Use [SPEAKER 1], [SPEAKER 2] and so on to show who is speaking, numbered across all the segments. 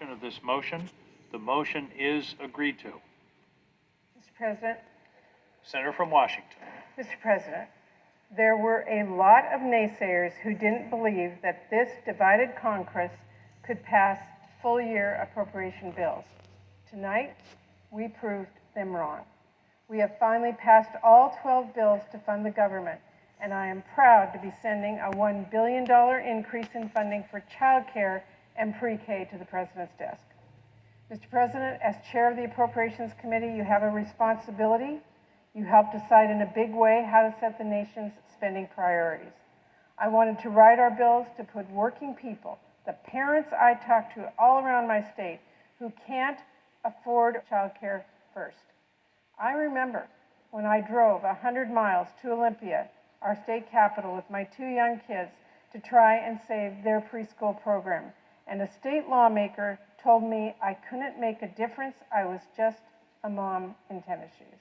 [SPEAKER 1] Of this motion. The motion is agreed to.
[SPEAKER 2] Mr. President.
[SPEAKER 1] Senator from Washington.
[SPEAKER 2] Mr. President, there were a lot of naysayers who didn't believe that this divided Congress could pass full-year appropriation bills. Tonight, we proved them wrong. We have finally passed all 12 bills to fund the government, and I am proud to be sending a $1 billion increase in funding for childcare and pre-K to the President's desk. Mr. President, as chair of the Appropriations Committee, you have a responsibility. You helped decide in a big way how to set the nation's spending priorities. I wanted to write our bills to put working people, the parents I talk to all around my state who can't afford childcare first. I remember when I drove 100 miles to Olympia, our state capital, with my 2 young kids to try and save their preschool program. And a state lawmaker told me I couldn't make a difference. I was just a mom in tennis shoes.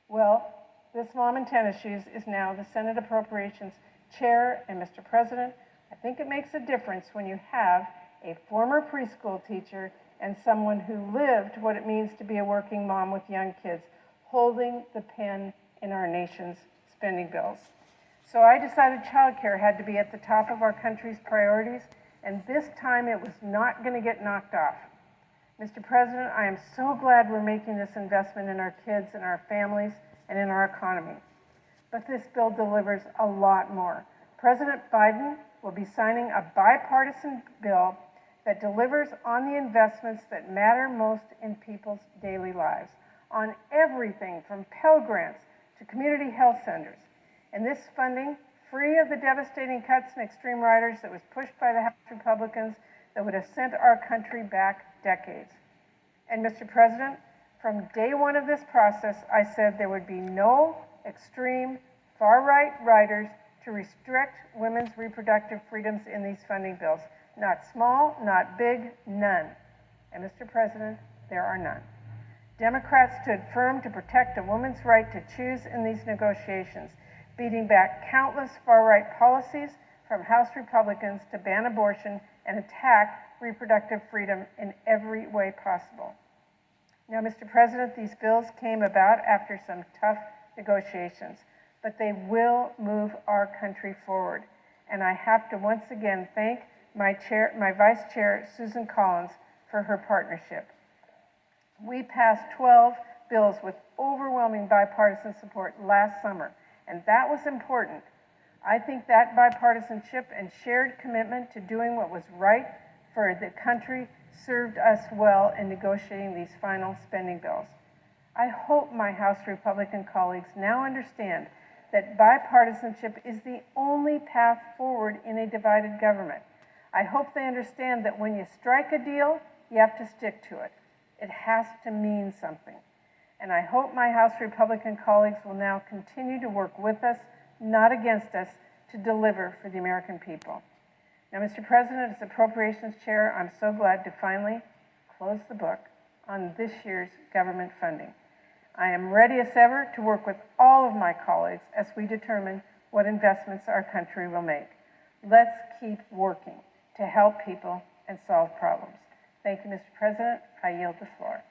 [SPEAKER 2] Well, this mom in tennis shoes is now the Senate Appropriations Chair, and Mr. President, I think it makes a difference when you have a former preschool teacher and someone who lived what it means to be a working mom with young kids holding the pen in our nation's spending bills. So I decided childcare had to be at the top of our country's priorities, and this time it was not going to get knocked off. Mr. President, I am so glad we're making this investment in our kids and our families and in our economy. But this bill delivers a lot more. President Biden will be signing a bipartisan bill that delivers on the investments that matter most in people's daily lives, on everything from Pell Grants to community health centers. And this funding, free of the devastating cuts and extreme riders that was pushed by the House Republicans that would have sent our country back decades. And Mr. President, from day one of this process, I said there would be no extreme far-right riders to restrict women's reproductive freedoms in these funding bills. Not small, not big, none. And Mr. President, there are none. Democrats stood firm to protect a woman's right to choose in these negotiations, beating back countless far-right policies from House Republicans to ban abortion and attack reproductive freedom in every way possible. Now, Mr. President, these bills came about after some tough negotiations, but they will move our country forward. And I have to once again thank my Vice Chair, Susan Collins, for her partnership. We passed 12 bills with overwhelming bipartisan support last summer, and that was important. I think that bipartisanship and shared commitment to doing what was right for the country served us well in negotiating these final spending bills. I hope my House Republican colleagues now understand that bipartisanship is the only path forward in a divided government. I hope they understand that when you strike a deal, you have to stick to it. It has to mean something. And I hope my House Republican colleagues will now continue to work with us, not against us, to deliver for the American people. Now, Mr. President, as Appropriations Chair, I'm so glad to finally close the book on this year's government funding. I am ready as ever to work with all of my colleagues as we determine what investments our country will make. Let's keep working to help people and solve problems. Thank you, Mr. President. I yield the floor.